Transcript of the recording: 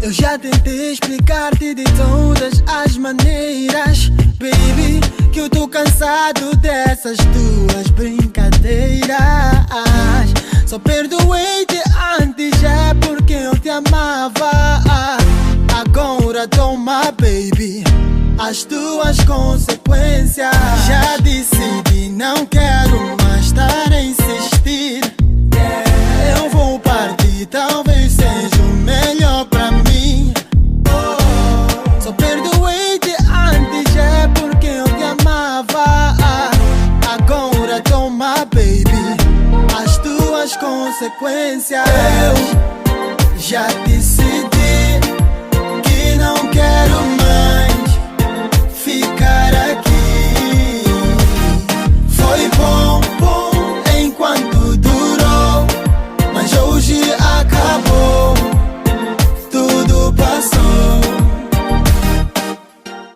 Eu já tentei explicar-te de todas as maneiras, baby, que eu tô cansado dessas tuas brincadeiras. Só perdoei-te antes é porque eu te amava. Agora toma, baby, as tuas consequências. Já decidi, não quero mais estar a insistir. Eu vou partir, talvez seja o melhor pra mim. Só perdoei-te antes é porque eu te amava. Agora toma, baby, as tuas consequências. Eu já decidi.